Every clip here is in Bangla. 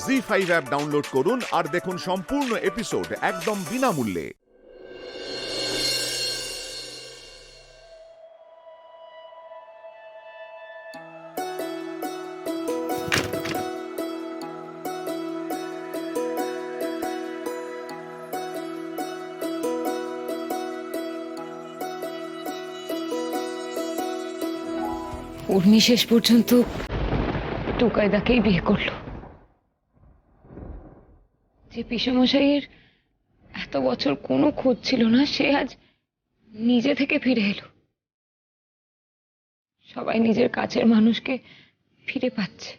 Zee5 অ্যাপ ডাউনলোড করুন আর দেখুন সম্পূর্ণ এপিসোড একদম বিনামূল্যে। উর্মি শেষ পর্যন্ত টুকাইদাকেই বিয়ে করলো। যে পিসমশাইয়ের এত বছর কোনো খোঁজ ছিল না, সে আজ নিজে থেকে ফিরে এলো। সবাই নিজের কাছের মানুষকে ফিরে পাচ্ছে,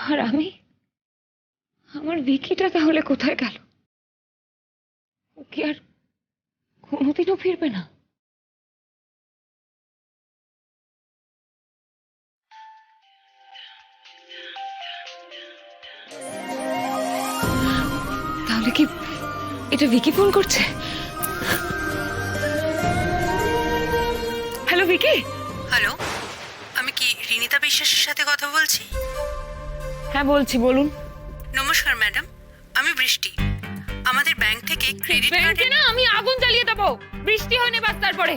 আর আমি, আমার ভিকিটা তাহলে কোথায় গেল? ও কি আর কোনোদিনও ফিরবে না? তাহলে কি এটা ভিকি ফোন করছে? হ্যালো ভিকি। হ্যালো, আমি কি রিনিতা বিশ্বাসের সাথে কথা বলছি? হ্যাঁ বলছি, বলুন। নমস্কার ম্যাডাম, আমি বৃষ্টি। আমাদের ব্যাংক থেকে ক্রেডিট ব্যাংকে কার্ডে না, আমি আগুন জ্বালিয়ে দেবো বৃষ্টি হয়নি বাস। তারপরে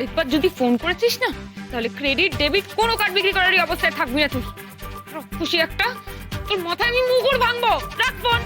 একবার যদি ফোন করেছিস না, তাহলে ক্রেডিট ডেবিট কোনো কার্ড বিক্রি করারই অবস্থায় থাকবি না তুই। খুশি একটা, তোর মাথায় আমি মুগুর ভাঙবো। রাখ ফোন।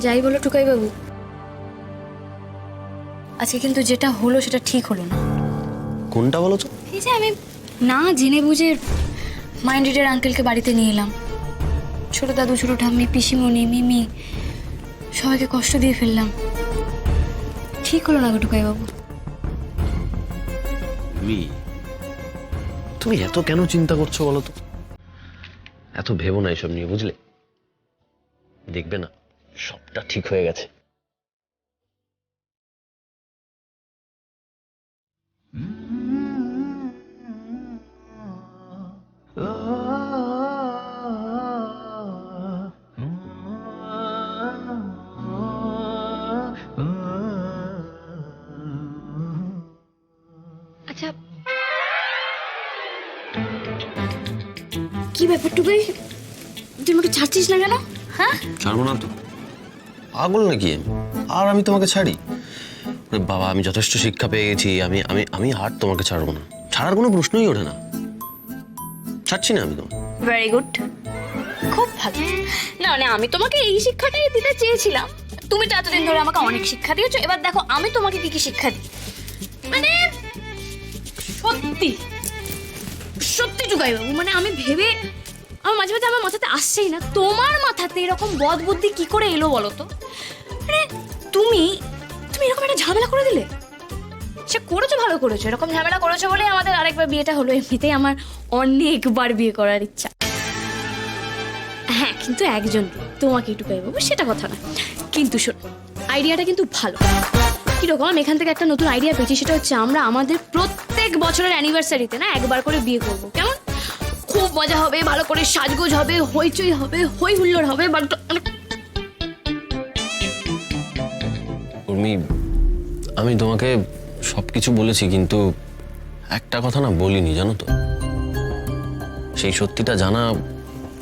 যাই বলো টুকাই বাবু, আজকে কিন্তু যেটা হলো সেটা ঠিক হলো না। কোনটা বলো তো? এই যে আমি না জেনে বুঝে মাইন্ড রিডার আঙ্কেলকে বাড়িতে নিয়ে এলাম। ছোট দাদু, ছোট ঠাম্মি, পিসিমণি, মিমি সবাইকে কষ্ট দিয়ে ফেললাম। ঠিক হলো না গো টুকাই বাবু। তুমি এত কেন চিন্তা করছো বলো তো? এত ভেবো না এসব নিয়ে, বুঝলে? দেখবে না সবটা ঠিক হয়ে গেছে। আচ্ছা, কি ব্যাপার টুকাই, তুই আমাকে ছাড়ছিস না কেন? হ্যাঁ, ছাড়বো না তো, পাগল নাকি আমি? আর আমি তোমাকে ছাড়ি? বাবা, আমি যথেষ্ট শিক্ষা পেয়ে গেছি। আমি আমি আমি আর তোমাকে ছাড়বো না। ছাড়ার কোনো প্রশ্নই ওঠে না। ছাড়ছি না আমি তোমাকে। ভেরি গুড, খুব ভালো। না মানে আমি তোমাকে এই শিক্ষাটাই দিতে চেয়েছিলাম। তুমি তো এতদিন ধরে আমাকে অনেক শিক্ষা দিয়েছো, এবার দেখো আমি তোমাকে কি কি শিক্ষা দিই। মানে সত্যি সত্যি টুকাই বাবু, মানে আমি ভেবে আমার মাঝে মাঝে আমার মাথাতে আসছেই না, তোমার মাথাতে এরকম বদ বুদ্ধি কি করে এলো বলো তো? মানে তুমি তুমি এরকম একটা ঝামেলা করে দিলে। সে করেছো, ভালো করেছো, এরকম ঝামেলা করেছো বলে আমাদের আরেকবার বিয়েটা হলো। এমনিতেই আমার অনেকবার বিয়ে করার ইচ্ছা। হ্যাঁ, কিন্তু একজন তোমাকে একটু পাই বাবু, সেটা কথা না। কিন্তু শোন, আইডিয়াটা কিন্তু ভালো। কিরকম, আমি এখান থেকে একটা নতুন আইডিয়া পেয়েছি। সেটা হচ্ছে আমরা আমাদের প্রত্যেক বছরের অ্যানিভার্সারিতে না একবার করে বিয়ে করব। কেমন? খুব মজা হবে, ভালো করে সাজগোজ হবে, হইচই হবে, হই হুল্লোড় হবে। উর্মি, আমি তোমাকে সবকিছু বলেছি, কিন্তু একটা কথা না বলিনি, জানো তো? সেই সত্যিটা জানা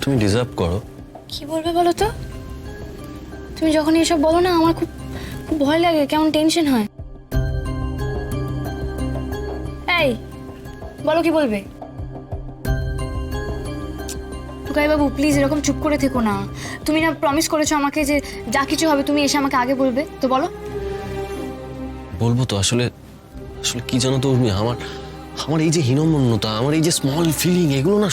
তুমি ডিজার্ভ করো। কি বলবে বলো তো? তুমি যখন এসব বলো না, আমার খুব খুব ভয় লাগে, কেমন টেনশন হয়। এই বলো, কি বলবে? টুকাই বাবু প্লিজ এরকম চুপ করে থেকো না। তুমি না প্রমিস করেছো আমাকে যে যা কিছু হবে তুমি এসে আমাকে আগে বলবে, তো বলো। বলবো তো। আসলে আসলে কি জানো তো উর্মি, আমার আমার এই যে হীনমন্যতা, আমার এই যে স্মল ফিলিং, এগুলো না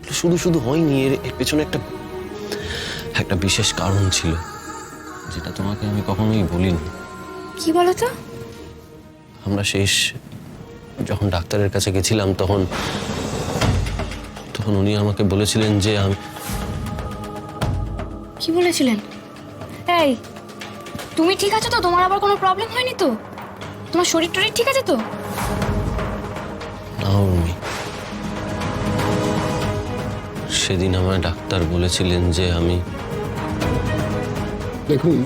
এগুলো শুধু শুধু হয়নি, এর পেছনে একটা একটা বিশেষ কারণ ছিল, যেটা তোমাকে আমি কখনোই বলিনি। কি বলো তো? আমরা শেষ যখন ডাক্তারের কাছে গেছিলাম তখন উনি আমাকে বলেছিলেন যে আমি... কি বলেছিলেন? এই, তুমি ঠিক আছো তো? তোমার আবার কোনো প্রবলেম হয়নি তো? তোমার শরীর টরীর ঠিক আছে তো? না উর্মি, সেদিন আমার ডাক্তার বলেছিলেন যে আমি... দেখুন,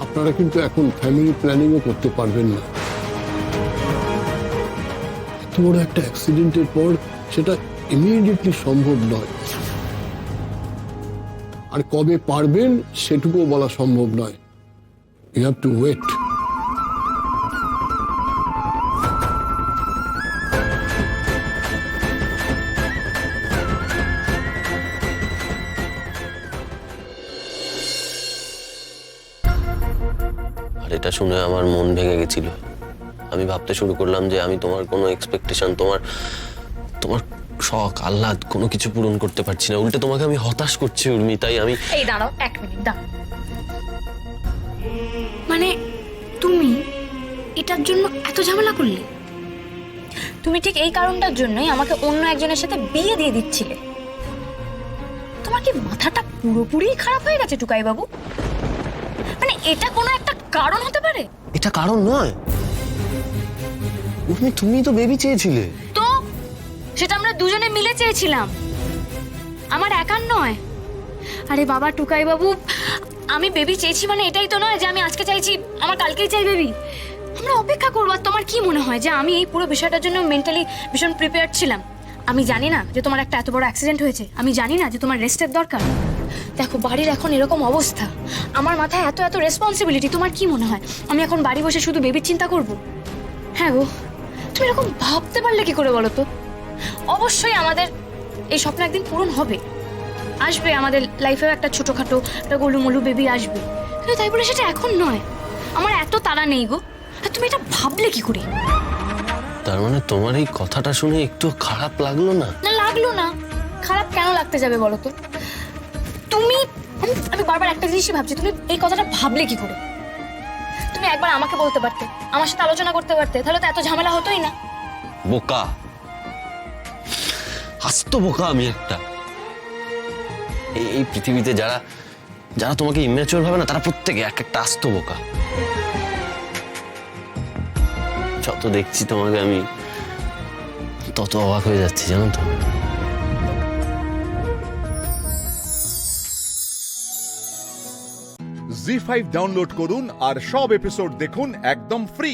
আপনারা কিন্তু এখন ফ্যামিলি প্ল্যানিংও করতে পারবেন না। এত বড় একটা অ্যাক্সিডেন্টের পর সেটা ইমিডিয়েটলি সম্ভব নয়, আর কবে পারবেন সেটুকুও বলা সম্ভব নয়। You have to wait. আর এটা শুনে আমার মন ভেঙে গেছিল। আমি ভাবতে শুরু করলাম যে আমি তোমার কোনো এক্সপেকটেশন, তোমার শখ আহ্লাদ কোনো কিছু পূরণ করতে পারছি না, উল্টে তোমাকে আমি হতাশ করছি উর্মি। তাই আমি... এই দাঁড়াও, 1 মিনিট দাঁড়াও। মানে তুমি এটার জন্য এত ঝামেলা করলে? তুমি ঠিক এই কারণটার জন্যই আমাকে অন্য একজনের সাথে বিয়ে দিয়ে দিচ্ছিলে। তোমার কি মাথাটা পুরোপুরি খারাপ হয়ে গেছে টুকাই বাবু? মানে এটা কোনো একটা কারণ হতে পারে? এটা কারণ নয় উর্মি, তুমি তো বেবি চেয়েছিলে। তো সেটা আমরা দুজনে মিলে চেয়েছিলাম, আমার একার নয়। আরে বাবা টুকাই বাবু, আমি বেবি চেয়েছি মানে এটাই তো নয় যে আমি আজকে চাইছি আমার কালকেই চাই বেবি। আমরা অপেক্ষা করবো। আর তোমার কি মনে হয় যে আমি এই পুরো বিষয়টার জন্য মেন্টালি ভীষণ প্রিপেয়ার ছিলাম? আমি জানি না যে তোমার একটা এত বড় অ্যাক্সিডেন্ট হয়েছে, আমি জানি না যে তোমার রেস্টের দরকার। দেখো বাড়ির এখন এরকম অবস্থা, আমার মাথায় এত এত রেসপন্সিবিলিটি। তোমার কি মনে হয় আমি এখন বাড়ি বসে শুধু বেবির চিন্তা করব? হ্যাঁ গো, তুমি এরকম ভাবতে পারলে কি করে বলো তো? অবশ্যই আমাদের এই স্বপ্ন একদিন পূরণ হবে, আসবে আমাদের লাইফেও একটা ছোটখাটো একটা গোলুমলু বেবি আসবে, কিন্তু তাই বলে সেটা এখন নয়। আমার এত তাড়া নেই গো। আর তুমি এটা ভাবলে কি করে? তার মানে তোমার এই কথাটা শুনে একটু খারাপ লাগলো না? না লাগলো না, খারাপ কেন লাগতে যাবে বলো তো? তুমি আমি বারবার একটা জিনিসই ভাবছি, তুমি এই কথাটা ভাবলে কি করে? তুমি একবার আমাকে বলতে পারতে, আমার সাথে আলোচনা করতে পারতে, তাহলে তো এত ঝামেলা হতোই না। বোকা, আস্ত বোকা আমি একটা। এই পৃথিবীতে যারা যারা তোমাকে ইম্যাচিওর ভাবে না, তারা প্রত্যেকে এক একটা আস্ত বোকা। যত দেখছি তোমাকে আমি তত অবাক হয়ে যাচ্ছি, জানো তো। জি5 ডাউনলোড করুন আর সব এপিসোড দেখুন একদম ফ্রি।